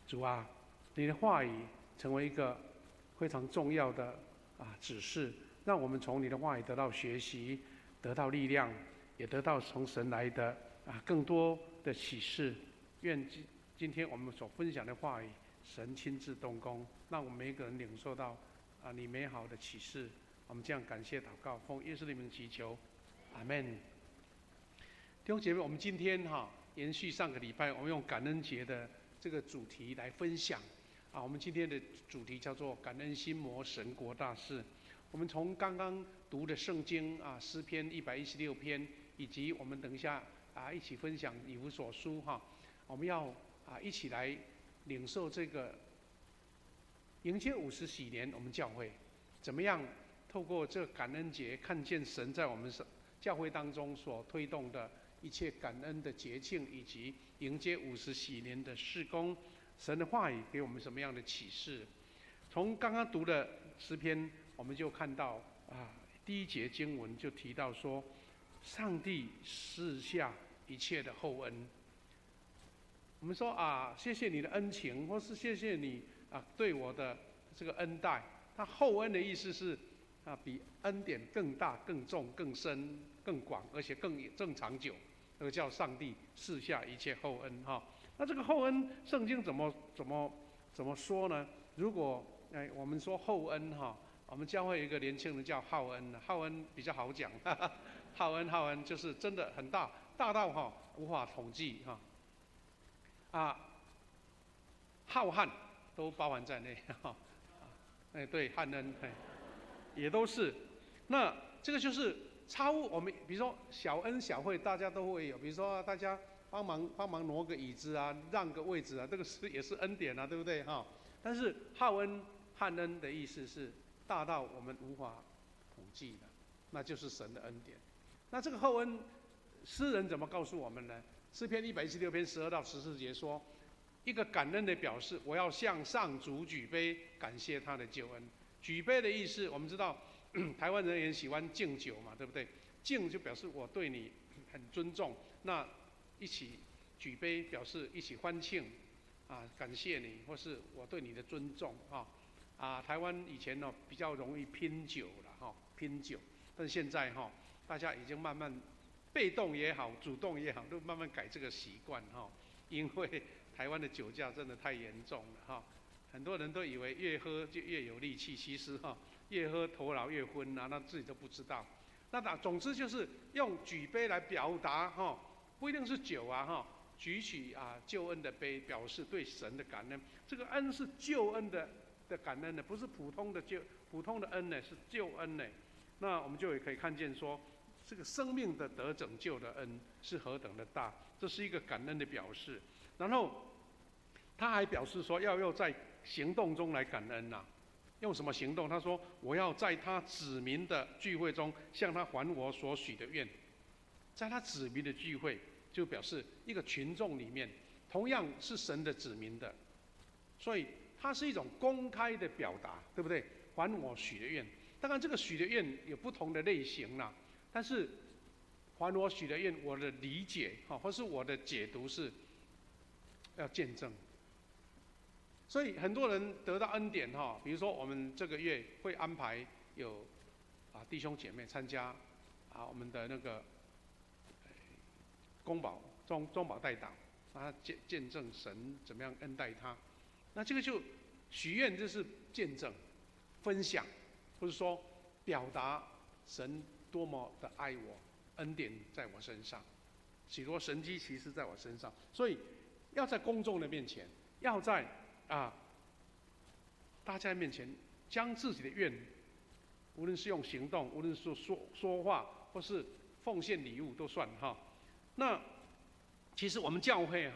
主啊，你的话语成为一个非常重要的指示，让我们从你的话语得到学习，得到力量，也得到从神来的更多的启示。愿今天我们所分享的话语，神亲自动工，让我们每一个人领受到你美好的启示。我们这样感谢祷告，奉耶稣的名祈求，阿们。弟兄姐妹，我们今天延续上个礼拜，我们用感恩节的这个主题来分享我们今天的主题叫做感恩心魔神国大事。我们从刚刚读的圣经诗篇116篇，以及我们等一下一起分享以弗所书我们要一起来领受这个迎接50禧年，我们教会怎么样透过这个感恩节，看见神在我们教会当中所推动的一切感恩的节庆，以及迎接50禧年的事工。神的话语给我们什么样的启示？从刚刚读的诗篇，我们就看到第一节经文就提到说，上帝赐下一切的厚恩。我们说谢谢你的恩情，或是谢谢你对我的这个恩待。它厚恩的意思是比恩典更大、更重、更深、更广，而且更长久。那个叫上帝赐下一切厚恩那这个厚恩，圣经怎么说呢？如果我们说厚恩我们教会有一个年轻人叫浩恩，浩恩比较好讲，浩恩就是真的很大，大到无法统计浩瀚都包含在内对，汉恩也都是。那这个就是超我们，比如说小恩小惠，大家都会有，比如说大家帮忙挪个椅子让个位置这个也是恩典对不对但是汉恩的意思是大到我们无法统计的，那就是神的恩典。那这个厚恩，诗人怎么告诉我们呢？诗篇116篇12到14节说，一个感恩的表示，我要向上主举杯，感谢他的救恩。举杯的意思，我们知道台湾人也喜欢敬酒嘛，对不对？敬就表示我对你很尊重，那一起举杯表示一起欢庆感谢你，或是我对你的尊重台湾以前比较容易拼酒了拼酒，但是现在大家已经慢慢被动也好，主动也好，都慢慢改这个习惯因为台湾的酒驾真的太严重了很多人都以为越喝就越有力气，其实越喝头脑越昏那自己都不知道。那总之就是用举杯来表达不一定是酒举起救恩的杯，表示对神的感恩。这个恩是救恩的感恩的，不是普通的恩呢，是救恩呢。那我们就也可以看见说，这个生命的得拯救的恩是何等的大，这是一个感恩的表示。然后他还表示说，要在行动中来感恩用什么行动？他说，我要在他子民的聚会中向他还我所许的愿。在他子民的聚会，就表示一个群众里面同样是神的子民的，所以它是一种公开的表达，对不对？还我许的愿。当然这个许的愿有不同的类型但是还我许的愿，我的理解或是我的解读是要见证。所以很多人得到恩典比如说我们这个月会安排有弟兄姐妹参加我们的那个中保代祷见证神怎么样恩待他。那这个就许愿，就是见证分享，或者说表达神多么的爱我，恩典在我身上，许多神迹奇事在我身上。所以要在公众的面前，要在大家面前将自己的愿，无论是用行动，无论是说话，或是奉献礼物都算那其实我们教会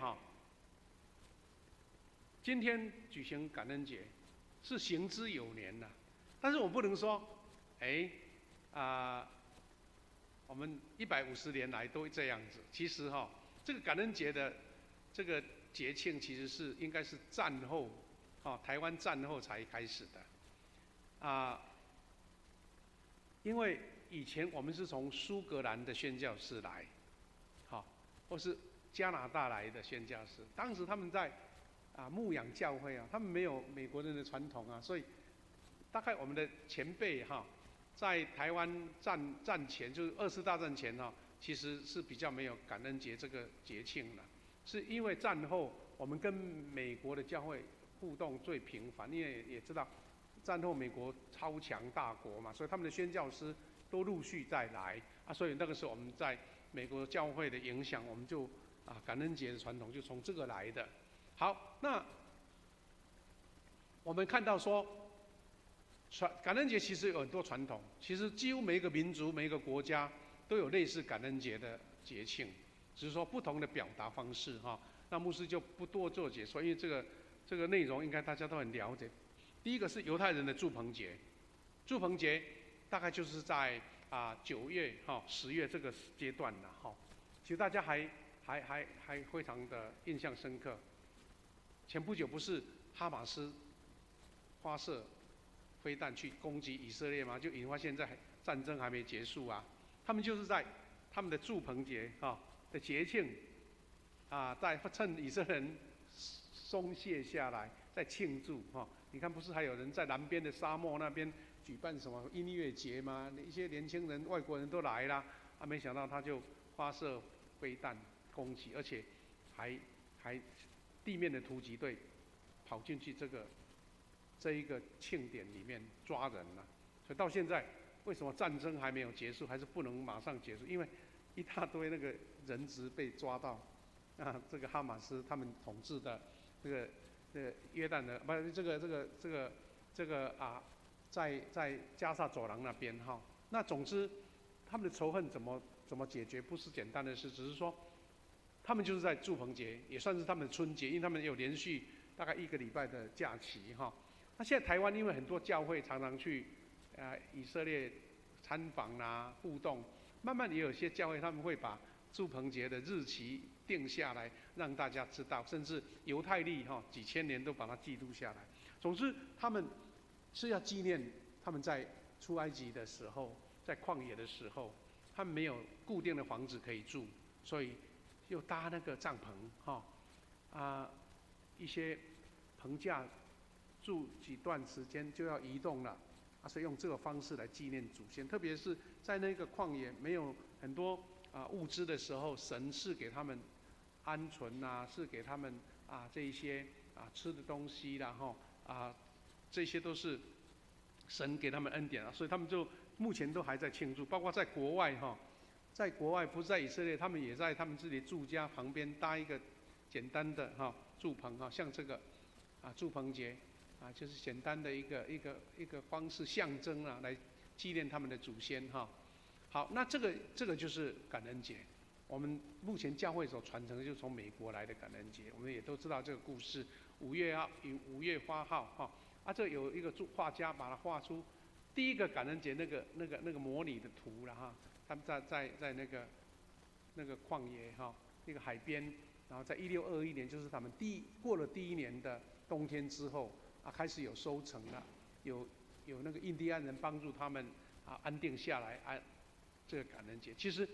今天举行感恩节是行之有年但是我不能说我们150年来都这样子。其实这个感恩节的这个节庆其实应该是战后台湾战后才开始的因为以前我们是从苏格兰的宣教士来或是加拿大来的宣教士，当时他们在牧养教会啊，他们没有美国人的传统啊，所以大概我们的前辈哈，在台湾战前，就是二次大战前哈，其实是比较没有感恩节这个节庆的，是因为战后我们跟美国的教会互动最频繁，因为也知道战后美国超强大国嘛，所以他们的宣教师都陆续再来啊，所以那个时候我们在美国教会的影响，我们就感恩节的传统就从这个来的。好，那我们看到说，感恩节其实有很多传统，其实几乎每一个民族、每一个国家都有类似感恩节的节庆，只是说不同的表达方式哈。那牧师就不多做解说，因为这个内容应该大家都很了解。第一个是犹太人的住棚节，住棚节大概就是在9月10月这个阶段了哈。其实大家还非常的印象深刻。前不久不是哈马斯发射飞弹去攻击以色列吗？就引发现在战争还没结束啊。他们就是在他们的住棚节的节庆在趁以色列人松懈下来，在庆祝你看，不是还有人在南边的沙漠那边举办什么音乐节吗？一些年轻人、外国人都来啦，没想到他就发射飞弹攻击，而且还地面的突击队跑进去这一个庆典里面抓人了。所以到现在，为什么战争还没有结束，还是不能马上结束？因为一大堆那个人质被抓到，这个哈马斯他们统治的这个约旦的不是这个在加沙走廊那边那总之他们的仇恨怎么解决不是简单的事，只是说他们就是在住棚节，也算是他们的春节，因为他们有连续大概1个礼拜的假期那现在台湾因为很多教会常常去以色列参访互动，慢慢也有些教会他们会把住棚节的日期定下来，让大家知道，甚至犹太历几千年都把它记录下来。总之，他们是要纪念他们在出埃及的时候，在旷野的时候，他们没有固定的房子可以住，所以又搭那个帐篷一些棚架住几段时间就要移动了所以用这个方式来纪念祖先，特别是在那个旷野没有很多物资的时候，神是给他们鹌鹑是给他们这一些吃的东西这些都是神给他们恩典所以他们就目前都还在庆祝，包括在国外在国外不是在以色列，他们也在他们自己的住家旁边搭一个简单的住棚像这个住棚节就是简单的一个方式象征来纪念他们的祖先好，那这个就是感恩节。我们目前教会所传承的就是从美国来的感恩节，我们也都知道这个故事。5月8号这有一个画家把它画出第一个感恩节那个模拟的图了他们在那个旷野那个海边，然后在1621年，就是他们过了第1年的冬天之后开始有收成了，有那个印第安人帮助他们安定下来这个感恩节。其实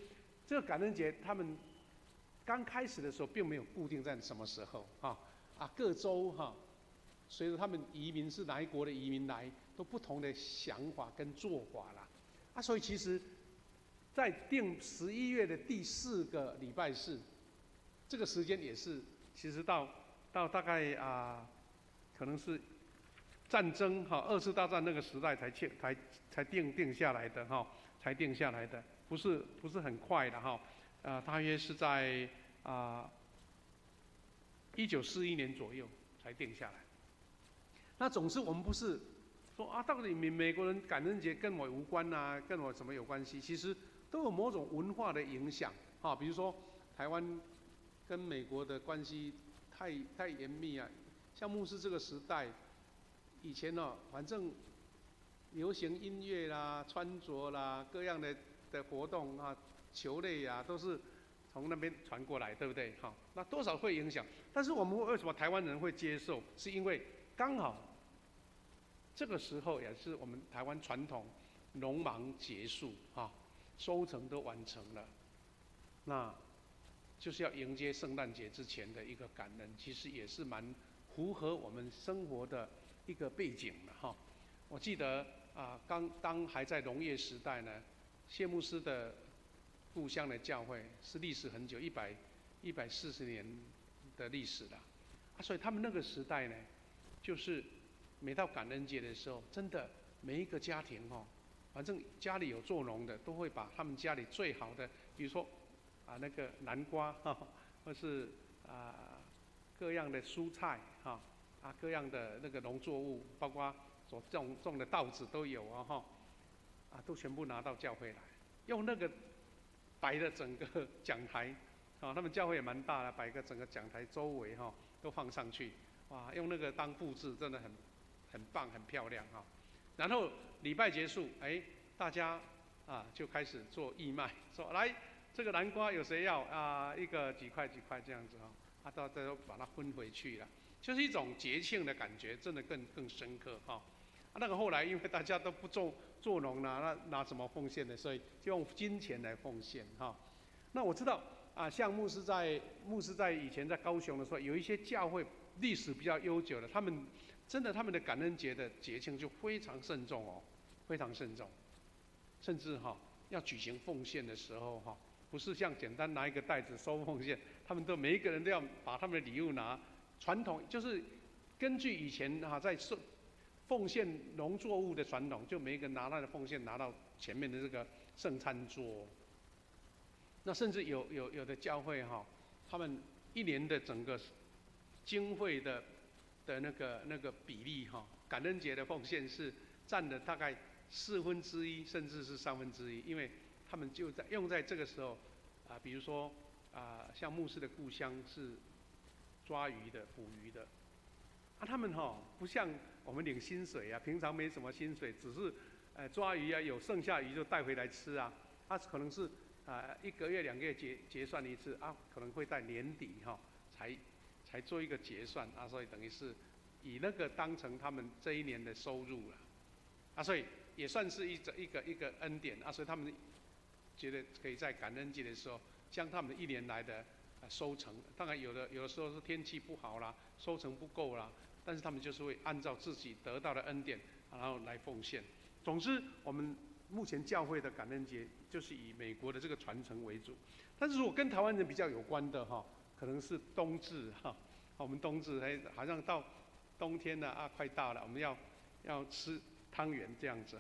这个感恩节他们刚开始的时候并没有固定在什么时候各州随着他们移民是哪一国的移民来，都不同的想法跟做法啦所以其实在定11月的第4个礼拜四，这个时间也是其实到大概可能是战争2次大战那个时代才定下来的才定下来的，不是很快的大约是在1941年左右才定下来。那总之我们不是说到底美国人感恩节跟我无关跟我什么有关系？其实都有某种文化的影响比如说台湾跟美国的关系太严密像牧师这个时代，以前反正流行音乐啦、穿着啦、各样的活动球类都是从那边传过来，对不对？那多少会影响。但是我们为什么台湾人会接受？是因为刚好这个时候也是我们台湾传统农忙结束收成都完成了，那就是要迎接圣诞节之前的一个感恩，其实也是蛮符合我们生活的一个背景了哈。我记得当还在农业时代呢，谢牧师的故乡的教会是历史很久，140年的历史了，所以他们那个时代呢，就是每到感恩节的时候，真的每一个家庭反正家里有做农的，都会把他们家里最好的，比如说那个南瓜或是各样的蔬菜各样的那个农作物，包括所种的稻子都有都全部拿到教会来，用那个摆的整个讲台他们教会也蛮大的，摆个整个讲台周围都放上去，哇，用那个当布置，真的很棒，很漂亮然后礼拜结束，大家就开始做义卖，说来这个南瓜有谁要一个几块这样子大家都把它分回去了，就是一种节庆的感觉，真的更深刻那个后来因为大家都不做农了，那拿什么奉献呢？所以就用金钱来奉献那我知道像牧师在以前在高雄的时候，有一些教会历史比较悠久的，他们的感恩节的节庆就非常慎重非常慎重，甚至要举行奉献的时候不是像简单拿一个袋子收奉献，他们每一个人都要把他们的礼物拿。传统就是根据以前在奉献农作物的传统，就每一个人拿他的奉献拿到前面的这个圣餐桌。那甚至有的教会他们一年的整个经费的那个比例感恩节的奉献是占了大概1/4，甚至是1/3，因为他们就用在这个时候比如说像牧师的故乡是抓鱼的、捕鱼的他们不像我们领薪水平常没什么薪水，只是抓鱼有剩下鱼就带回来吃他可能是1个月、2个月结算一次可能会在年底才做一个结算所以等于是以那个当成他们这一年的收入了所以也算是一个恩典所以他们觉得可以在感恩节的时候将他们的1年来的收成，当然有的时候是天气不好啦，收成不够啦，但是他们就是会按照自己得到的恩典然后来奉献。总之我们目前教会的感恩节就是以美国的这个传承为主，但是如果跟台湾人比较有关的可能是冬至我们冬至好像到冬天了快到了，我们要吃汤圆这样子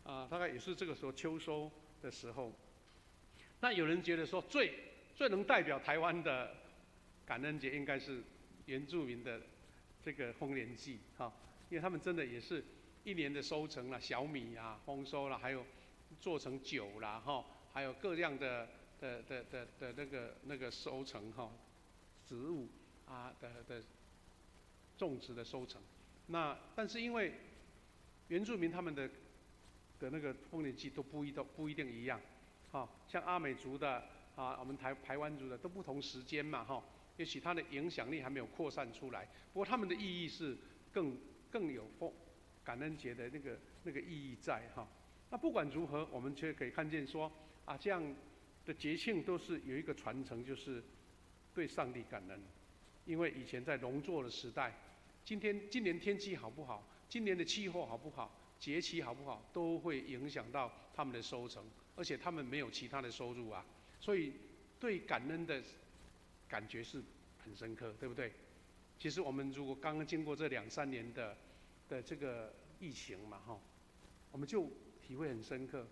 大概也是这个时候秋收的时候。那有人觉得说最能代表台湾的感恩节应该是原住民的这个丰年祭因为他们真的也是一年的收成啦，小米丰收啦，还有做成酒啦还有各样的那个收成植物的种植的收成。那但是因为原住民他们的那个丰年祭都不一定一样像阿美族的我们台湾族的都不同时间嘛也许它的影响力还没有扩散出来，不过他们的意义是更有感恩节的那个意义在那不管如何，我们却可以看见说这样的节庆都是有一个传承，就是对上帝感恩。因为以前在农作的时代，今年天气好不好，今年的气候好不好，节气好不好，都会影响到他们的收成，而且他们没有其他的收入所以对感恩的感觉是很深刻，对不对？其实我们如果刚刚经过这2、3年的这个疫情嘛我们就体会很深刻。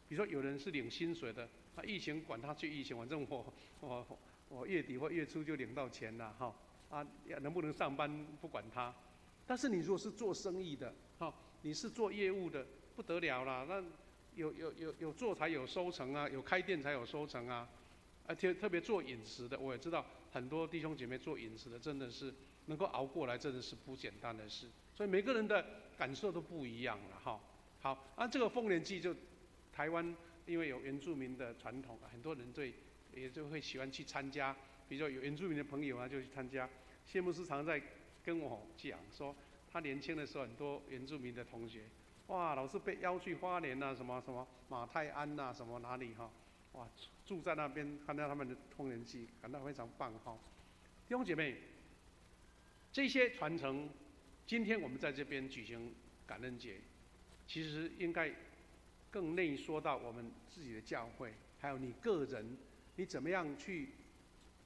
比如说有人是领薪水的，疫情管他去疫情，反正我月底或月初就领到钱了能不能上班不管他。但是你如果是做生意的你是做业务的，不得了啦，那有做才有收成有开店才有收成特别做饮食的，我也知道很多弟兄姐妹做饮食的，真的是能够熬过来，真的是不简单的事。所以每个人的感受都不一样了好这个丰年祭就台湾因为有原住民的传统很多人也就会喜欢去参加，比如说有原住民的朋友就去参加。谢牧师常在跟我讲说，他年轻的时候很多原住民的同学，哇，老是被邀去花莲什么马太安什么哪里哇，住在那边看到他们的丰年祭，感到非常棒弟兄姐妹，这些传承，今天我们在这边举行感恩节，其实应该更内缩到我们自己的教会，还有你个人，你怎么样去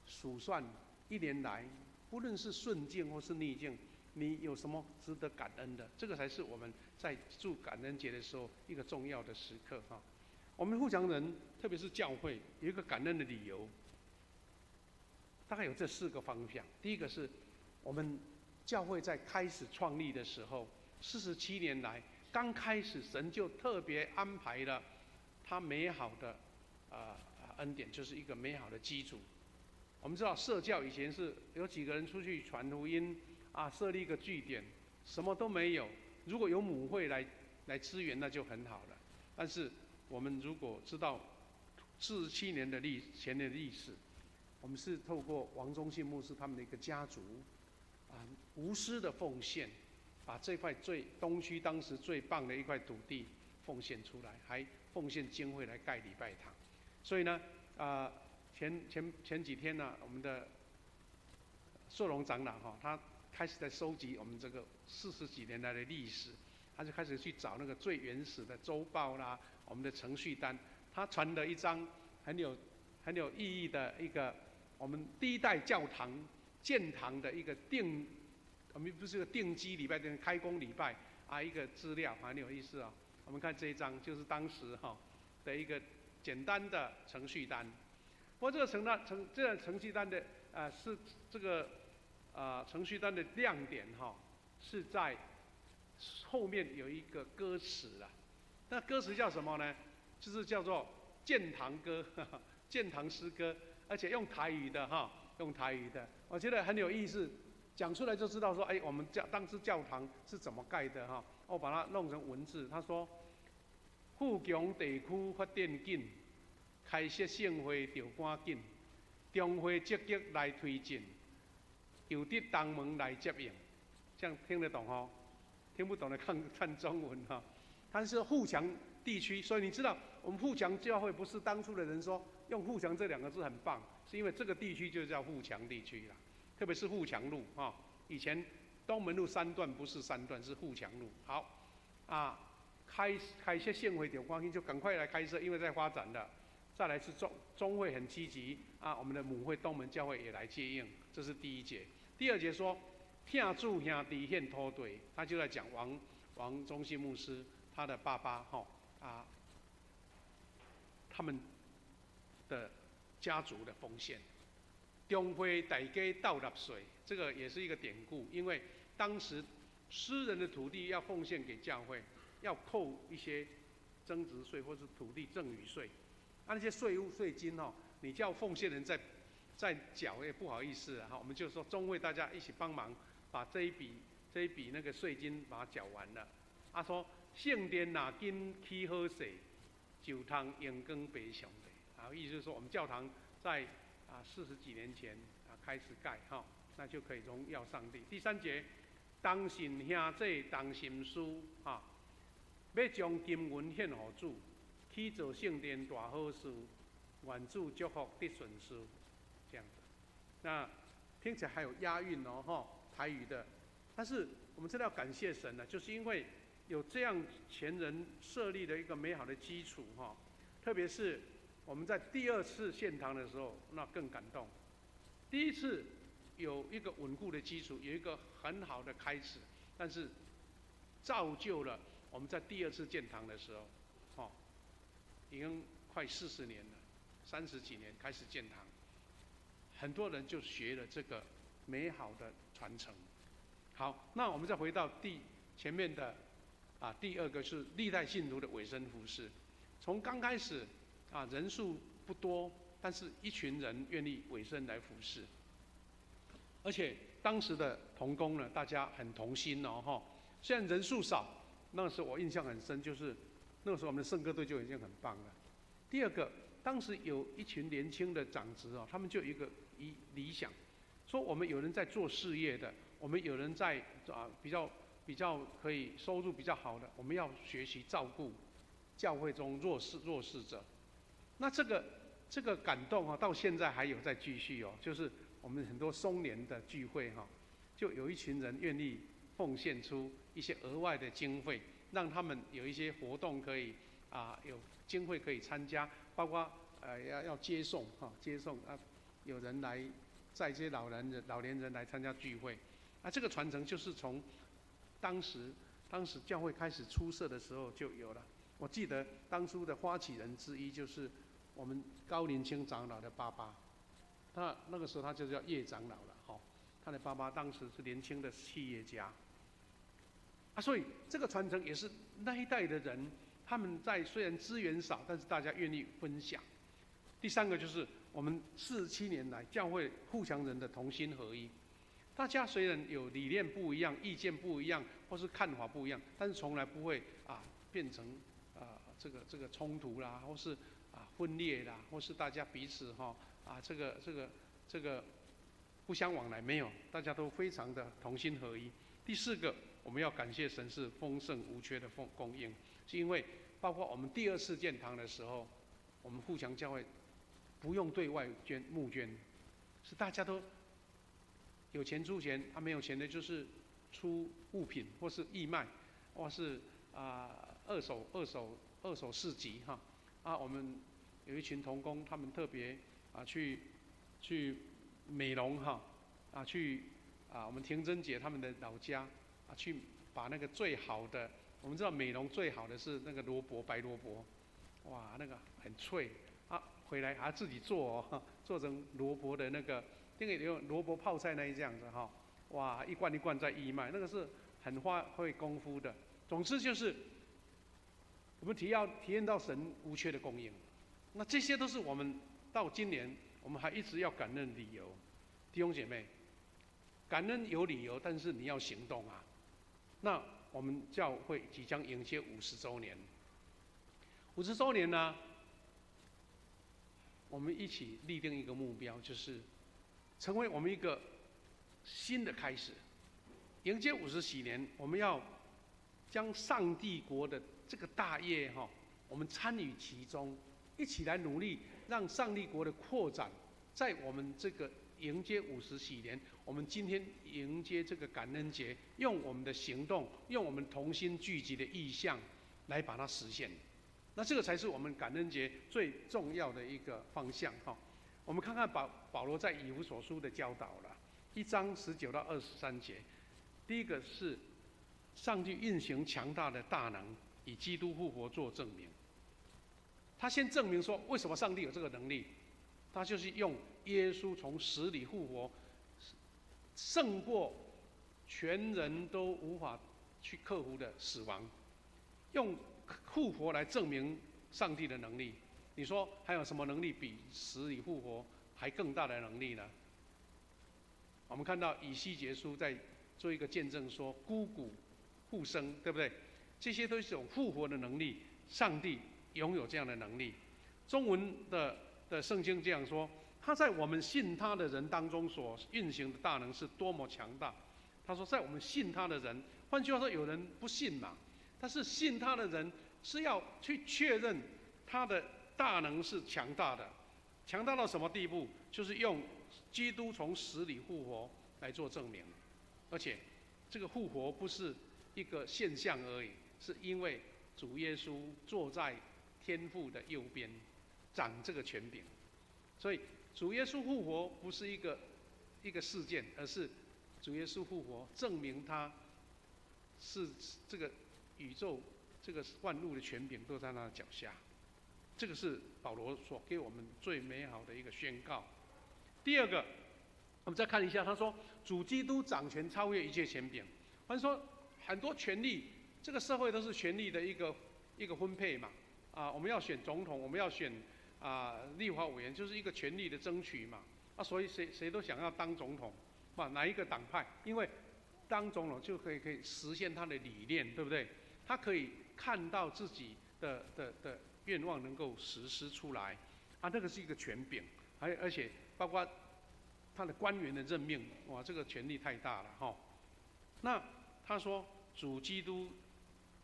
数算一年来，不论是顺境或是逆境，你有什么值得感恩的？这个才是我们在祝感恩节的时候一个重要的时刻哈。我们富强人，特别是教会，有一个感恩的理由，大概有这4个方向。第一个是，我们教会在开始创立的时候，47年来，刚开始神就特别安排了他美好的恩典，就是一个美好的基础。我们知道社教以前是有几个人出去传福音设立一个据点，什么都没有。如果有母会来支援，那就很好了。但是我们如果知道47年的前年的历史，我们是透过王忠信牧师他们的一个家族无私的奉献，把这块东区当时最棒的一块土地奉献出来，还奉献经费来盖礼拜堂。所以呢，前几天呢，我们的硕龙长老他开始在收集我们这个40几年来的历史，他就开始去找那个最原始的周报啦，我们的程序单，他传了一张很有意义的一个我们第一代教堂建堂的一个我们不是个定基礼拜，开工礼拜一个资料很有意思啊。我们看这一张，就是当时的一个简单的程序单。不过这个程序单的是这个程序单的亮点是在后面有一个歌词啦。那歌词叫什么呢？就是叫做建堂歌，建堂诗歌，而且用台语的用台语的，我觉得很有意思。讲出来就知道说，我们当时教堂是怎么盖的我把它弄成文字。他说：富强地区发展紧，开设盛会就赶紧，中会积极来推进，有的东门来接应。这样听得懂听不懂的看中文它是富强地区，所以你知道我们富强教会不是当初的人说用富强这2个字很棒，是因为这个地区就叫富强地区啦。特别是富强路以前东门路3段不是3段，是富强路。好开设盛会就赶紧，就赶快来开设，因为在发展了。再来是中会很积极我们的母会东门教会也来接应，这是第1节。第2节说，听主兄弟献土地，他就在讲王忠信牧师他的爸爸他们的家族的奉献。中会大家斗纳税，这个也是一个典故，因为当时私人的土地要奉献给教会，要扣一些增值税或是土地赠与税，那些税务税金你叫奉献人再缴也不好意思我们就说中会大家一起帮忙，把这一笔那个税金把它缴完了。他说圣殿哪经起好势，就通阳光白上帝意思就是说我们教堂在40几年前开始盖那就可以荣耀上帝。第3节，当信兄弟同心思要将金银献给主，去做圣殿大好事，愿主祝福得顺事，这样子。那听起来还有押韵台语的。但是我们真的要感谢神呢，就是因为有这样前人设立的一个美好的基础特别是我们在第2次献堂的时候，那更感动。第1次有一个稳固的基础，有一个很好的开始，但是造就了我们在第2次建堂的时候，已经快40年了，30几年开始建堂，很多人就学了这个美好的传承。好，那我们再回到前面的第2个是历代信徒的委身服事，从刚开始。人数不多，但是一群人愿意委身来服事，而且当时的同工呢，大家很同心虽然人数少，那时候我印象很深，就是那个时候我们的圣歌队就已经很棒了。第2个，当时有一群年轻的长子他们就有一个理想，说我们有人在做事业的，我们有人在比较可以收入比较好的，我们要学习照顾教会中弱势者。那这个感动到现在还有在继续就是我们很多松年的聚会就有一群人愿意奉献出一些额外的经费，让他们有一些活动可以有经费可以参加，包括要接送接送有人来载这些老年人来参加聚会，这个传承就是从当时教会开始出社的时候就有了。我记得当初的发起人之一就是我们高林清长老的爸爸，那个时候他就叫叶长老了他的爸爸当时是年轻的企业家，所以这个传承也是那一代的人，他们在虽然资源少，但是大家愿意分享。第三个就是我们47年来教会互相人的同心合一，大家虽然有理念不一样、意见不一样，或是看法不一样，但是从来不会变成这个冲突啦，或是分裂啦，或是大家彼此这个不相往来，没有，大家都非常的同心合一。第四个，我们要感谢神是丰盛无缺的供应，是因为包括我们第2次建堂的时候，我们互相教会不用对外募捐，是大家都有钱出钱，没有钱的就是出物品或是义卖，或是二手市集我们有一群同工，他们特别去美容我们婷珍姐他们的老家去把那个最好的，我们知道美容最好的是那个白萝卜，哇，那个很脆回来还自己做做成萝卜的那个有萝卜泡菜那一样子哇，一罐一罐在义卖，那个是很花费功夫的。总之就是我们体验到神无缺的供应，那这些都是我们到今年我们还一直要感恩的理由。弟兄姐妹，感恩有理由，但是你要行动那我们教会即将迎接50周年，50周年呢，我们一起立定一个目标，就是成为我们一个新的开始。迎接50禧年，我们要将上帝国的这个大业我们参与其中，一起来努力，让上帝国的扩展，在我们这个迎接50禧年，我们今天迎接这个感恩节，用我们的行动，用我们同心聚集的意向来把它实现。那这个才是我们感恩节最重要的一个方向我们看看保罗在以弗所书的教导了，1章19到23节。第一个是上帝运行强大的大能，以基督复活做证明。他先证明说，为什么上帝有这个能力？他就是用耶稣从死里复活，胜过全人都无法去克服的死亡，用复活来证明上帝的能力。你说还有什么能力比死里复活还更大的能力呢？我们看到以西结书在做一个见证说，枯骨复生，对不对？这些都是一种复活的能力，上帝拥有这样的能力。中文的圣经这样说，他在我们信他的人当中所运行的大能是多么强大。他说，在我们信他的人，换句话说，有人不信嘛，但是信他的人是要去确认他的大能是强大的，强大到什么地步？就是用基督从死里复活来做证明。而且这个复活不是一个现象而已，是因为主耶稣坐在天父的右边，掌这个权柄。所以主耶稣复活不是一个事件，而是主耶稣复活证明他是这个宇宙这个万物的权柄都在他的脚下。这个是保罗所给我们最美好的一个宣告。第二个，我们再看一下，他说主基督掌权超越一切权柄。或者说很多权力，这个社会都是权力的一个分配嘛。我们要选总统，我们要选立法委员，就是一个权力的争取嘛。所以谁都想要当总统，哪一个党派？因为当总统就可以实现他的理念，对不对？他可以看到自己的愿望能够实施出来，那个是一个权柄，而且包括他的官员的任命，哇，这个权力太大了那他说主基督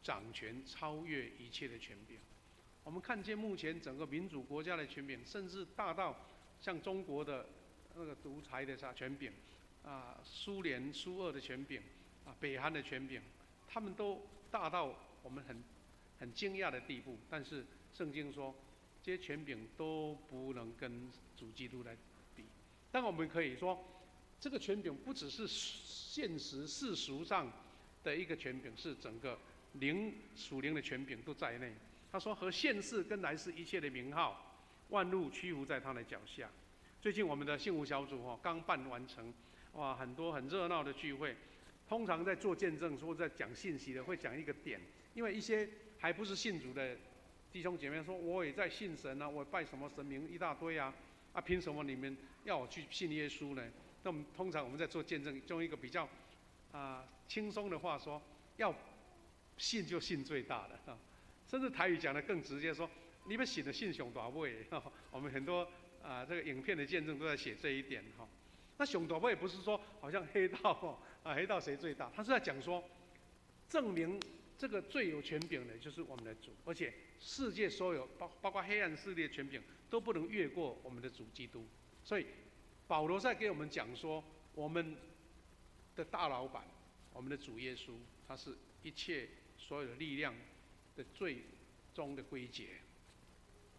掌权超越一切的权柄。我们看见目前整个民主国家的权柄，甚至大到像中国的那个独裁的权柄，苏联、苏俄的权柄，北韩的权柄，他们都大到我们很惊讶的地步。但是圣经说，这些权柄都不能跟主基督来比。但我们可以说，这个权柄不只是现实世俗上的一个权柄，是整个属灵的权柄都在内。他说，和现世跟来世一切的名号，万物屈服在他的脚下。最近我们的幸福小组刚办完成，哇，很多很热闹的聚会。通常在做见证或在讲信息的会讲一个点，因为一些还不是信主的弟兄姐妹说，我也在信神啊，我拜什么神明一大堆啊，凭什么你们要我去信耶稣呢？那我们通常我们在做见证，用一个比较轻松的话说，要信就信最大的甚至台语讲得更直接说，你们信的信上大尾。我们很多这个影片的见证都在写这一点那上大尾不是说好像黑道黑道谁最大，他是在讲说，证明这个最有权柄的就是我们的主，而且世界所有包括黑暗势力的权柄都不能越过我们的主基督。所以保罗在给我们讲说，我们的大老板，我们的主耶稣，他是一切所有的力量的最终的归结。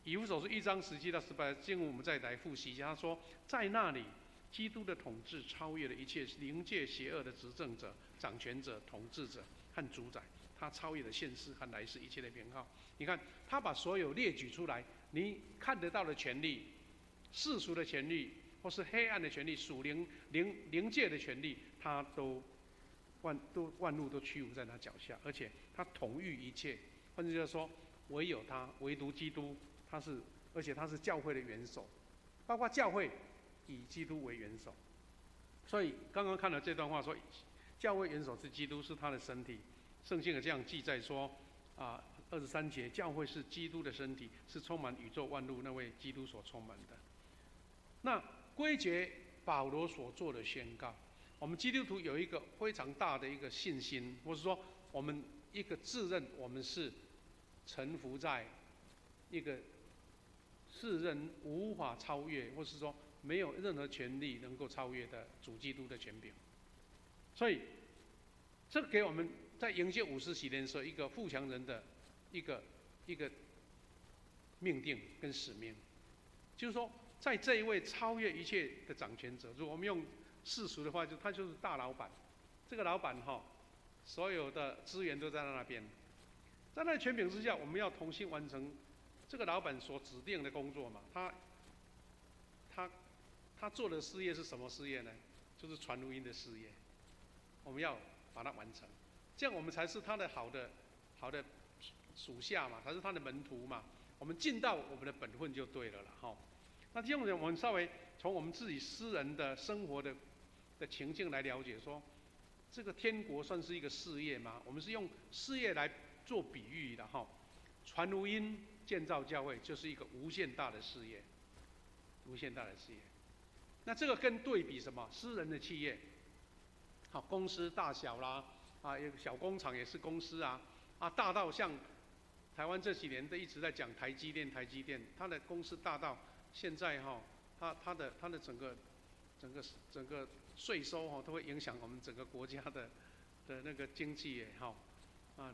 以弗所书1章17到18节经文，我们再来复习一下。他说，在那里，基督的统治超越了一切灵界邪恶的执政者、掌权者、统治者和主宰，他超越了现世和来世一切的名号。你看，他把所有列举出来，你看得到的权利、世俗的权利，或是黑暗的权利、属灵界的权利，他都万物都屈服在他脚下，而且他统御一切。换句话说，唯有他，唯独基督，而且他是教会的元首，包括教会以基督为元首。所以刚刚看了这段话说，教会元首是基督，是他的身体。圣经也这样记载说，23节，教会是基督的身体，是充满宇宙万物那位基督所充满的。那归结保罗所做的宣告，我们基督徒有一个非常大的一个信心，或是说我们一个自认我们是臣服在一个世人无法超越，或是说没有任何权利能够超越的主基督的权柄。所以这给我们在迎接50禧年的时候一个富强人的一个命定跟使命，就是说在这一位超越一切的掌权者，如果我们用世俗的话，他就是大老板。这个老板所有的资源都在那边，在那权柄之下，我们要同心完成这个老板所指定的工作嘛。他做的事业是什么事业呢？就是传福音的事业。我们要把它完成，这样我们才是他的好的属下嘛，才是他的门徒嘛。我们尽到我们的本分就对了啦那这样我们稍微从我们自己私人的生活的情境来了解说，这个天国算是一个事业吗？我们是用事业来做比喻的传福音、建造教会就是一个无限大的事业，无限大的事业。那这个跟对比什么？私人的企业，公司大小啦，小工厂也是公司大到像台湾这几年都一直在讲台积电，它的公司大到现在它的整个税收都会影响我们整个国家的那个经济耶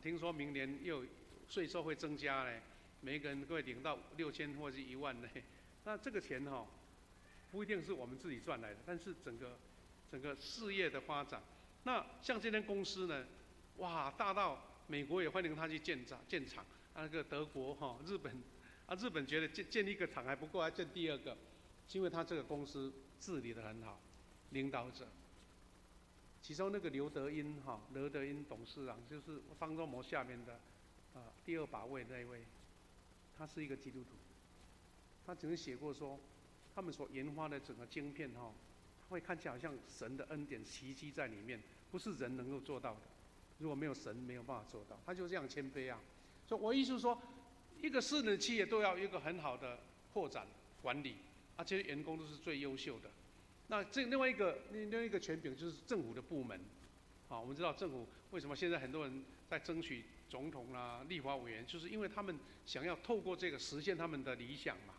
听说明年又税收会增加嘞，每一个人都会领到6000或是1万嘞。那这个钱不一定是我们自己赚来的，但是整个事业的发展，那像这间公司呢，哇，大到美国也欢迎他去建厂，那个德国日本觉得建一个厂还不够，还建第2个，是因为他这个公司治理得很好，领导者。其中那个刘德音董事长，就是方舟谋下面的第2把位那一位，他是一个基督徒，他曾经写过说，他们所研发的整个晶片会看起来好像神的恩典奇迹在里面，不是人能够做到的。如果没有神，没有办法做到。他就这样谦卑所以我意思是说，一个私人的企业都要有一个很好的扩展管理，这些员工都是最优秀的。那另外一个权柄就是政府的部门，我们知道政府为什么现在很多人在争取总统立法委员，就是因为他们想要透过这个实现他们的理想嘛。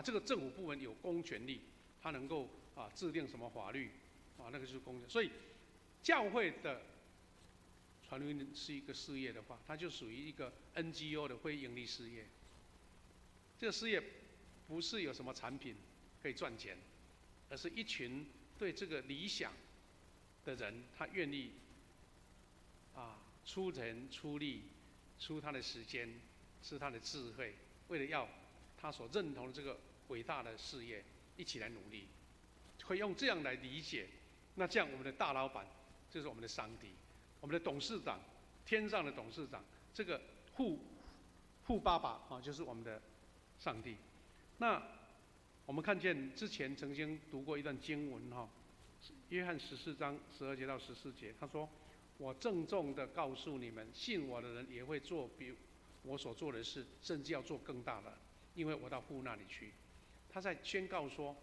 这个政府部门有公权力，他能够制定什么法律，啊，那个就是公教。所以教会的传福音是一个事业的话，它就属于一个 NGO 的非营利事业。这个事业不是有什么产品可以赚钱，而是一群对这个理想的人，他愿意出人出力，出他的时间，出他的智慧，为了要他所认同的这个伟大的事业，一起来努力。可以用这样来理解，那这样我们的大老板就是我们的上帝，我们的董事长，天上的董事长，这个富爸爸啊，就是我们的上帝。那我们看见之前曾经读过一段经文哈，约翰14章12节到14节，他说：“我郑重地告诉你们，信我的人也会做比我所做的事，甚至要做更大的，因为我到父那里去。”他在宣告说，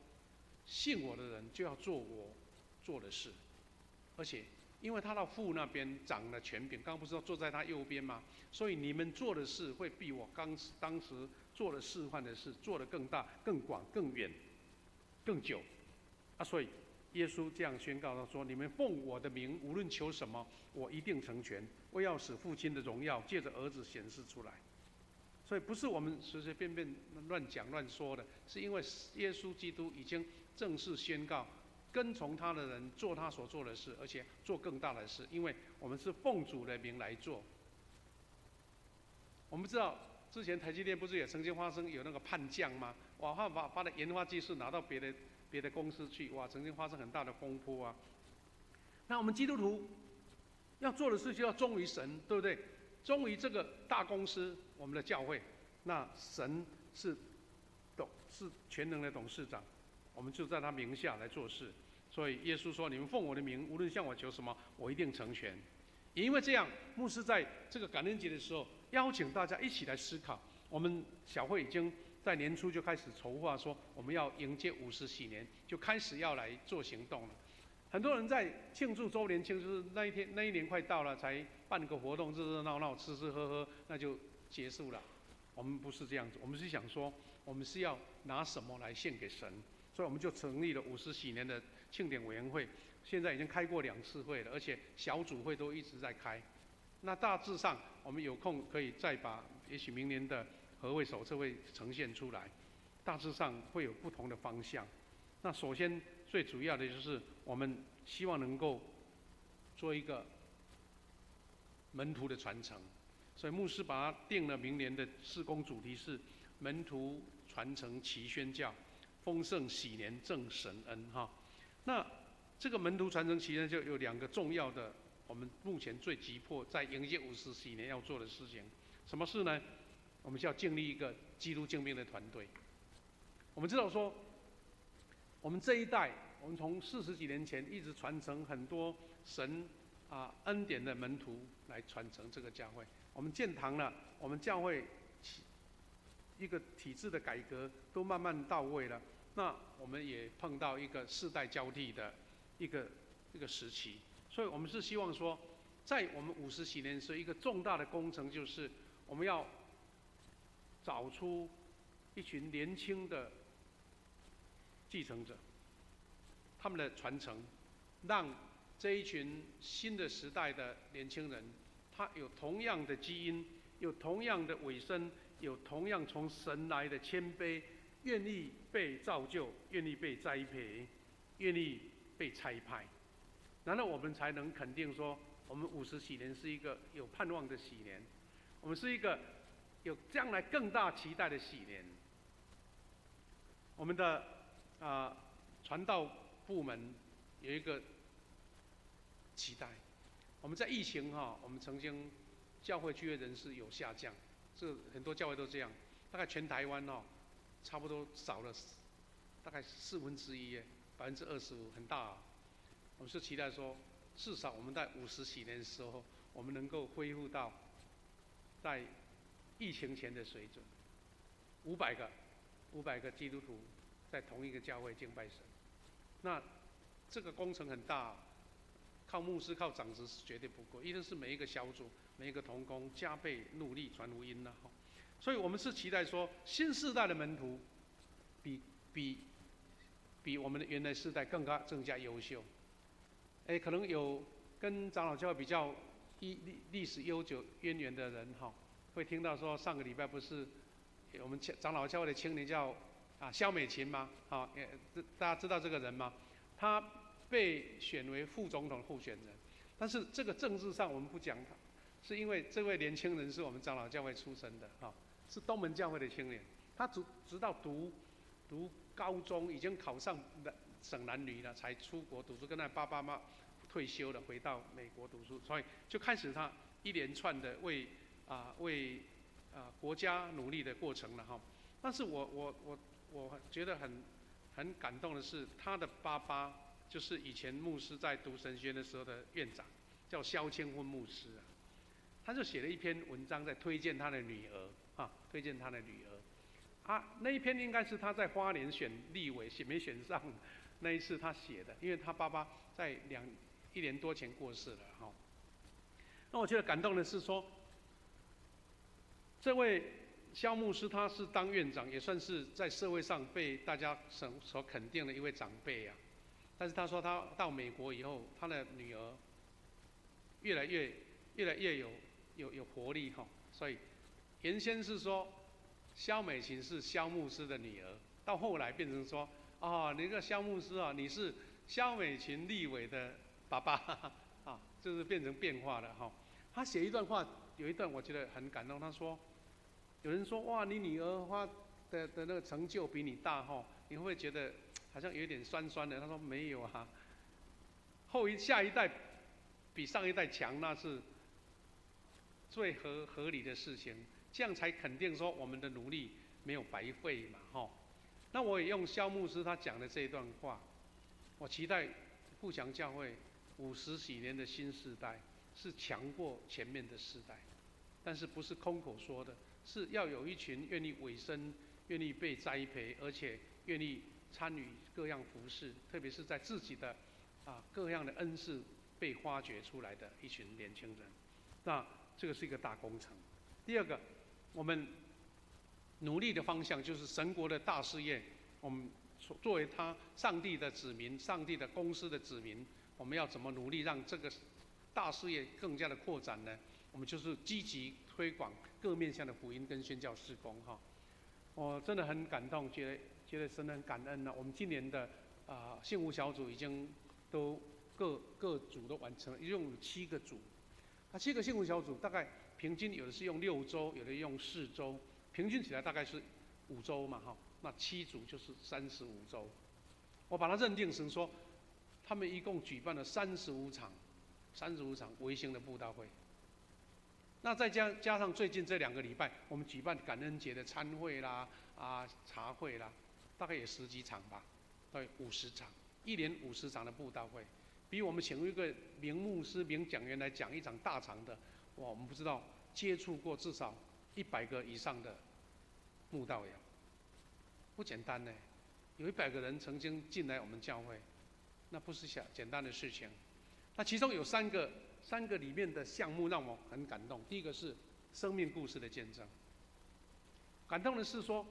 信我的人就要做我做的事，而且因为他到父那边掌了权柄，刚刚不是说坐在他右边吗？所以你们做的事会比我当时做的示范的事做得更大、更广、更远、更久。所以耶稣这样宣告他说：“你们奉我的名，无论求什么，我一定成全。我要使父亲的荣耀借着儿子显示出来。”所以不是我们随随便便乱讲乱说的，是因为耶稣基督已经正式宣告，跟从他的人做他所做的事，而且做更大的事，因为我们是奉主的名来做。我们知道之前台积电不是也曾经发生有那个叛将吗？哇，他把的研发技术拿到别的公司去，哇，曾经发生很大的风波啊。那我们基督徒要做的事就要忠于神，对不对？忠于这个大公司，我们的教会，那神是全能的董事长，我们就在他名下来做事。所以耶稣说：“你们奉我的名，无论向我求什么，我一定成全。”也因为这样，牧师在这个感恩节的时候，邀请大家一起来思考。我们小会已经在年初就开始筹划，说我们要迎接50禧年，就开始要来做行动了。很多人在庆祝周年庆，就是那一年快到了，才办个活动，热热闹闹，吃吃喝喝，那就结束了。我们不是这样子，我们是想说，我们是要拿什么来献给神，所以我们就成立了50禧年的庆典委员会。现在已经开过2次会了，而且小组会都一直在开。那大致上，我们有空可以再把也许明年的合会手册会呈现出来，大致上会有不同的方向。那首先最主要的就是我们希望能够做一个门徒的传承，所以牧师把它定了明年的事工主题是门徒传承齐宣教，丰盛禧年正神恩哈。那这个门徒传承期间就有2个重要的，我们目前最急迫在迎接50禧年要做的事情。什么事呢？我们就要建立一个基督精兵的团队。我们知道说，我们这一代，我们从40几年前一直传承很多神恩典的门徒来传承这个教会。我们建堂了，我们教会一个体制的改革都慢慢到位了。那我们也碰到一个世代交替的一个时期，所以我们是希望说，在我们50禧年是一个重大的工程，就是我们要找出一群年轻的继承者，他们的传承，让这一群新的时代的年轻人，他有同样的基因，有同样的委身，有同样从神来的谦卑，愿意被造就，愿意被栽培，愿意被差派，然后我们才能肯定说，我们50禧年是一个有盼望的禧年，我们是一个有将来更大期待的禧年。我们的传道部门有一个期待，我们在疫情我们曾经教会聚会人数有下降，这很多教会都这样，大概全台湾差不多少了大概1/4，25%，很大。我们是期待说，至少我们在50禧年的时候，我们能够恢复到在疫情前的水准，500个基督徒在同一个教会敬拜神。那这个工程很大，靠牧师、靠长子是绝对不够，一定是每一个小组、每一个同工加倍努力传福音啦。所以我们是期待说，新世代的门徒比我们的原来世代更加优秀。可能有跟长老教会比较历史悠久渊源的人哈，会听到说上个礼拜不是我们长老教会的青年叫萧美琴吗？大家知道这个人吗？他被选为副总统候选人，但是这个政治上我们不讲他，是因为这位年轻人是我们长老教会出身的是东门教会的青年，他直到读高中已经考上省男女了，才出国读书，跟他爸妈退休了，回到美国读书，所以就开始他一连串的为国家努力的过程了哈。但是我觉得很感动的是，他的爸爸就是以前牧师在读神学院的时候的院长，叫萧清芬牧师他就写了一篇文章在推荐他的女儿推荐他的女儿那一篇应该是他在花莲选立委没选上那一次他写的，因为他爸爸在1年多前过世了那我觉得感动的是说，这位萧牧师他是当院长，也算是在社会上被大家所肯定的一位长辈但是他说他到美国以后，他的女儿越来越有活力所以原先是说萧美琴是萧牧师的女儿，到后来变成说那个萧牧师你是萧美琴立委的爸爸就是变成变化了他写一段话，有一段我觉得很感动，他说有人说哇，你女儿的那个成就比你大你会不会觉得好像有一点酸酸的？他说没有下一代比上一代强，那是最合理的事情，这样才肯定说我们的努力没有白费嘛那我也用萧牧师他讲的这一段话，我期待富强教会50几年的新世代是强过前面的世代，但是不是空口说的，是要有一群愿意委身、愿意被栽培，而且愿意参与各样服事，特别是在自己的各样的恩赐被发掘出来的一群年轻人。那这个是一个大工程。第二个，我们努力的方向就是神国的大事业，我们作为上帝的子民、上帝的公司的子民，我们要怎么努力让这个大事业更加的扩展呢？我们就是积极推广各面向的福音跟宣教事工我真的很感动，觉得真的很感恩我们今年的幸福小组已经都各组都完成了，一共有7个组。7个幸福小组大概平均有的是用6周，有的用4周，平均起来大概是5周嘛那7组就是35周。我把它认定成说，他们一共举办了35场微型的布道会。那再加上最近这2个礼拜，我们举办感恩节的餐会啦、茶会啦，大概也10几场吧，对，50场，1年50场的布道会，比我们请一个名牧师、名讲员来讲一场大场的，我们不知道接触过至少100个以上的慕道友，不简单呢。有100个人曾经进来我们教会，那不是简单的事情。那其中有3个里面的项目让我很感动。第一个是生命故事的见证，感动的是说，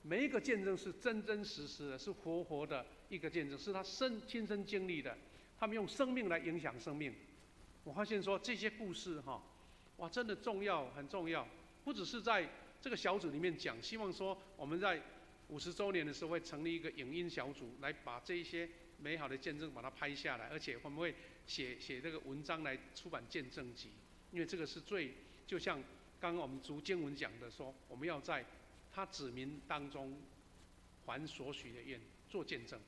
每一个见证是真真实实的，是活的一个见证，是他亲身经历的。他们用生命来影响生命。我发现说这些故事哇，真的重要，很重要。不只是在这个小组里面讲，希望说我们在50周年的时候会成立一个影音小组，来把这一些美好的见证把它拍下来，而且我们会写这个文章来出版见证集，因为这个是就像刚刚我们读经文讲的说，我们要在他子民当中还所许的愿，做见证。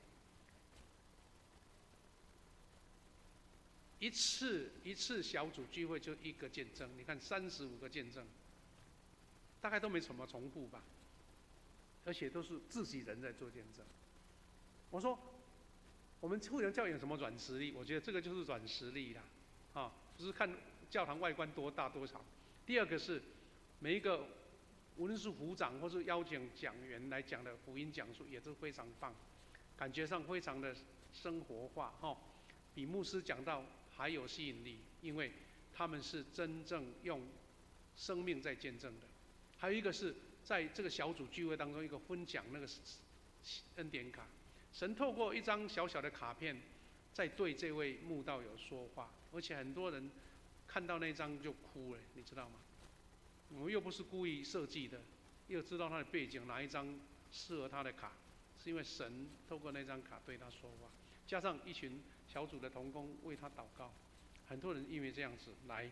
一次小组聚会就1个见证，你看35个见证，大概都没什么重复吧，而且都是自己人在做见证。我说，我们富强教会有什么软实力？我觉得这个就是软实力啦，不是看教堂外观多大多少。第二个是每一个无论是副长或是邀请讲员来讲的福音讲述也是非常棒，感觉上非常的生活化比牧师讲到还有吸引力，因为他们是真正用生命在见证的。还有一个是在这个小组聚会当中，一个分享那个恩典卡，神透过一张小小的卡片，在对这位慕道友说话，而且很多人看到那张就哭了，你知道吗？我们又不是故意设计的，又知道他的背景，哪一张适合他的卡，是因为神透过那张卡对他说话，加上一群小组的同工为他祷告，很多人因为这样子来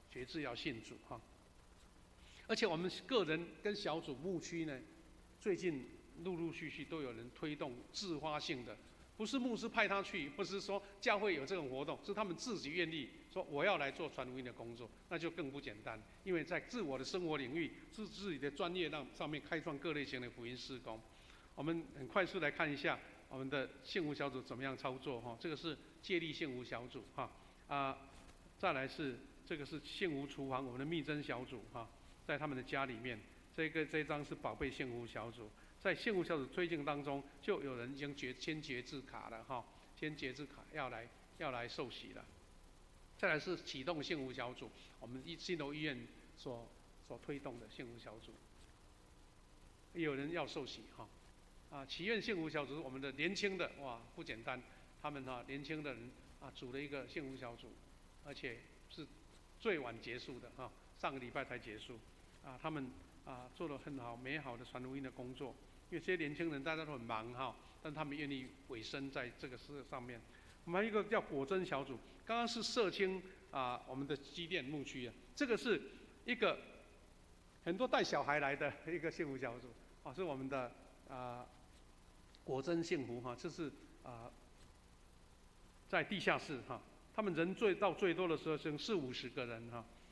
决志要信主哈。而且我们个人跟小组牧区呢，最近陆陆续续都有人推动自发性的，不是牧师派他去，不是说教会有这种活动，是他们自己愿意说我要来做传福音的工作，那就更不简单。因为在自我的生活领域、自己的专业上面开创各类型的福音事工。我们很快速来看一下我们的幸福小组怎么样操作哈。这个是借力幸福小组哈再来是这个是幸福厨房我们的密侦小组哈。在他们的家里面，这张是宝贝幸福小组，在幸福小组推进当中，就有人已经先决志卡了哈，先决志卡要来受洗了。再来是启动幸福小组，我们新楼医院所推动的幸福小组，也有人要受洗哈。祈愿幸福小组，我们的年轻的哇不简单，他们年轻的人组了一个幸福小组，而且是最晚结束的哈，上个礼拜才结束。他们做了很好美好的传福音的工作，因为这些年轻人大家都很忙哈，但他们愿意委身在这个事上面。我们还有一个叫果真小组，刚刚是社青我们的基甸牧区这个是一个很多带小孩来的一个幸福小组是我们的果真幸福这是在地下室他们人到最多的时候是40-50个人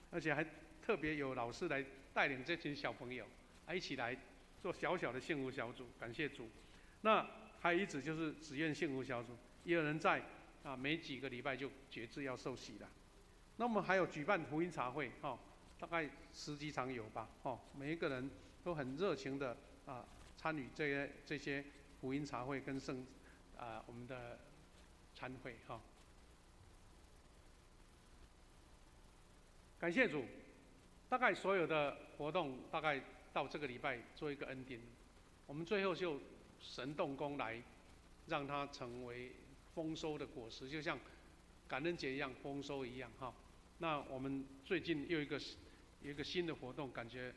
而且还特别有老师来带领这群小朋友一起来做小小的幸福小组，感谢主。那还有一组就是只愿幸福小组，也有人在每几个礼拜就决志要受洗了。那我们还有举办福音茶会大概10几场有吧每一个人都很热情的参与这些福音茶会跟我们的餐会感谢主。大概所有的活动大概到这个礼拜做一个 ending， 我们最后就神动工来让它成为丰收的果实，就像感恩节一样丰收一样那我们最近有一个新的活动，感觉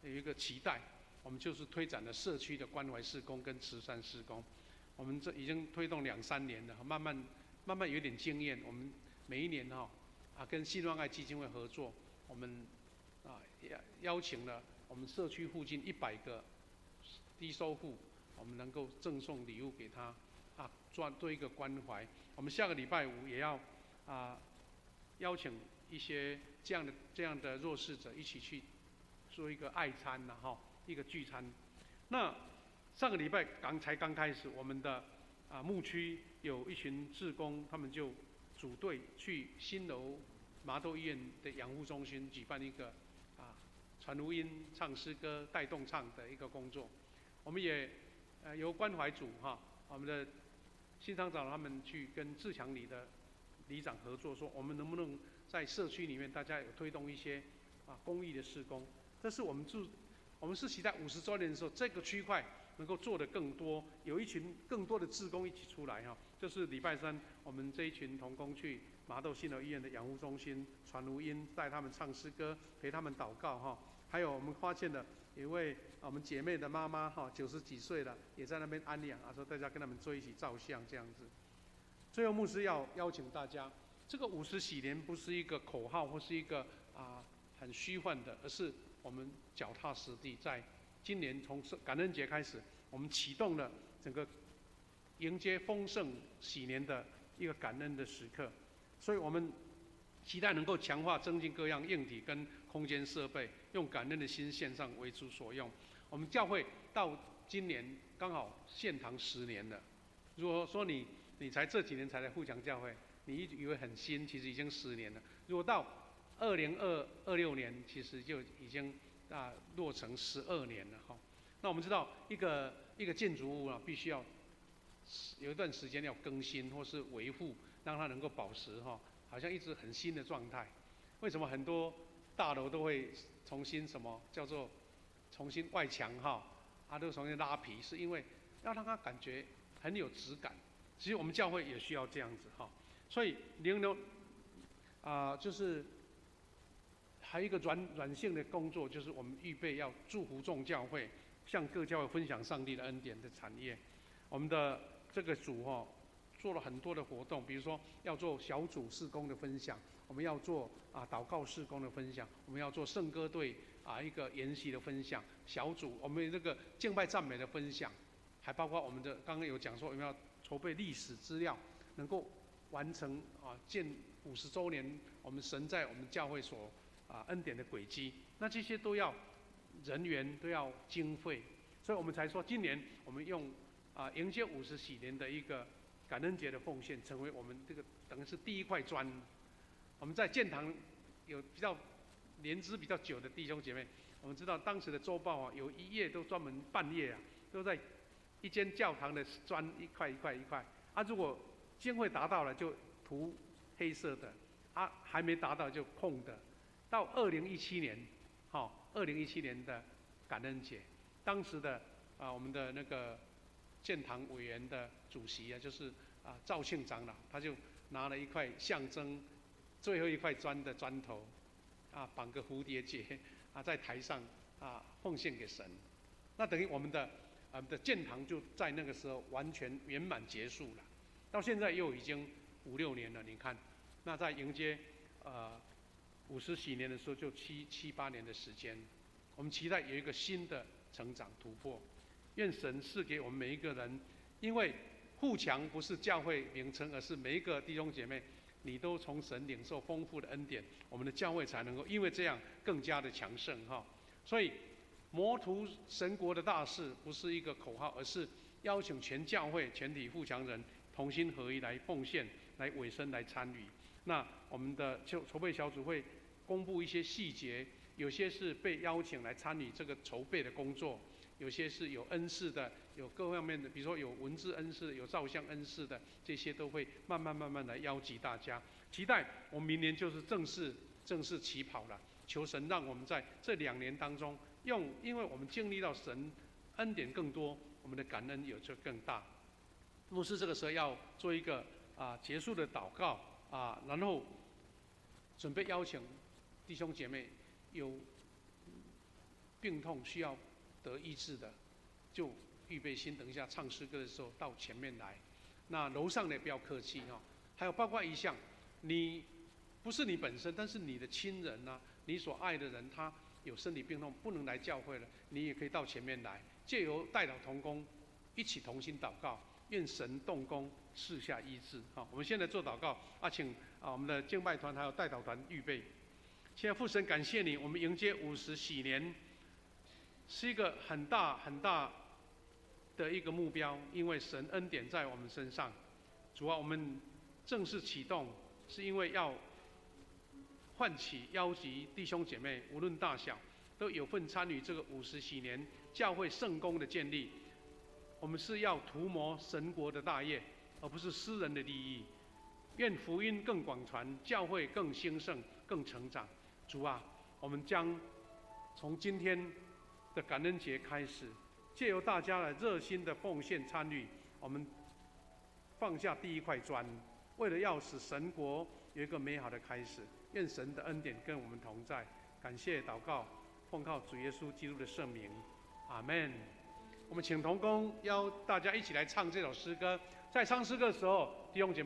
有一个期待，我们就是推展了社区的关怀事工跟慈善事工。我们这已经推动2-3年了，慢慢有点经验。我们每一年跟希望爱基金会合作，我们邀请了我们社区附近100个低收户，我们能够赠送礼物给他做一个关怀。我们下个礼拜5也要邀请一些这样的弱势者一起去做一个爱餐一个聚餐。那上个礼拜才刚开始，我们的牧区有一群志工，他们就组队去新楼麻豆医院的养护中心举办一个传福音、唱诗歌、带动唱的一个工作。我们也由关怀组我们的新厂长他们去跟自强里的里长合作，说我们能不能在社区里面大家有推动一些公益的事工。这是我们是期待50周年的时候，这个区块能够做得更多，有一群更多的志工一起出来就是礼拜3我们这一群同工去麻豆新楼医院的养护中心传福音，带他们唱诗歌，陪他们祷告还有我们发现了有一位我们姐妹的妈妈90几岁了，也在那边安养说大家跟他们坐一起照相这样子。最后牧师要邀请大家，这个50禧年不是一个口号或是一个很虚幻的，而是我们脚踏实地，在今年从感恩节开始，我们启动了整个迎接丰盛禧年的一个感恩的时刻。所以我们期待能够强化增进各样硬体跟空间设备，用感恩的心献上为主所用。我们教会到今年刚好献堂10年了。如果说你才这几年才来富强教会，你以为很新，其实已经10年了。如果到2026年，其实就已经落成12年了那我们知道一个建筑物必须要有一段时间要更新或是维护，让它能够保持好像一直很新的状态。为什么很多大楼都会重新重新外墙都重新拉皮，是因为要让它感觉很有质感。其实我们教会也需要这样子哈。所以灵流就是还有一个软性的工作，就是我们预备要祝福众教会，向各教会分享上帝的恩典的产业。我们的这个组做了很多的活动，比如说要做小组事工的分享，我们要做祷告事工的分享，我们要做圣歌队一个研习的分享，小组我们这个敬拜赞美的分享，还包括我们的刚刚有讲说我们要筹备历史资料，能够完成建50周年，我们神在我们教会所恩典的轨迹，那这些都要人员，都要经费，所以我们才说今年我们用迎接50禧年的一个感恩节的奉献，成为我们这个等于是第一块砖。我们在建堂有比较年资比较久的弟兄姐妹，我们知道当时的周报有1页都专门半页都在一间教堂的砖一块一块一块如果经费达到了就涂黑色的还没达到就空的。到2017年，2017年的感恩节，当时的我们的那个建堂委员的主席就是赵庆长老，他就拿了一块象征最后一块砖的砖头，绑个蝴蝶结在台上奉献给神。那等于我们的建堂就在那个时候完全圆满结束了。到现在又已经5、6年了，你看，那在迎接50禧年的时候就7、8年的时间，我们期待有一个新的成长突破。愿神赐给我们每一个人，因为富强不是教会名称，而是每一个弟兄姐妹，你都从神领受丰富的恩典，我们的教会才能够因为这样更加的强盛所以谋图神国的大事不是一个口号，而是邀请全教会全体富强人同心合一来奉献，来委身来参与。那我们的筹备小组会公布一些细节，有些是被邀请来参与这个筹备的工作，有些是有恩赐的，有各方面的，比如说有文字恩赐、有照相恩赐的，这些都会慢慢来邀集大家。期待我们明年就是正式起跑了。求神让我们在这2年当中，因为我们经历到神恩典更多，我们的感恩就更大。牧师这个时候要做一个结束的祷告然后准备邀请弟兄姐妹有病痛需要得医治的，就预备心，等一下唱诗歌的时候到前面来。那楼上的不要客气还有包括一项，你不是你本身，但是你的亲人你所爱的人，他有身体病痛不能来教会了，你也可以到前面来，借由代祷同工一起同心祷告，愿神动工赐下医治我们现在做祷告请我们的敬拜团还有代祷团预备。现在父神感谢你，我们迎接50禧年是一个很大的一个目标，因为神恩典在我们身上。主我们正式启动是因为要唤起邀集弟兄姐妹，无论大小，都有份参与这个50禧年教会圣工的建立。我们是要图谋神国的大业，而不是私人的利益。愿福音更广传，教会更兴盛、更成长。主我们将从今天的感恩节开始，借由大家的热心的奉献参与，我们放下第一块砖，为了要使神国有一个美好的开始。愿神的恩典跟我们同在。感谢祷告，奉靠主耶稣基督的圣名，阿们。我们请同工邀大家一起来唱这首诗歌。在唱诗歌的时候，弟兄姐妹。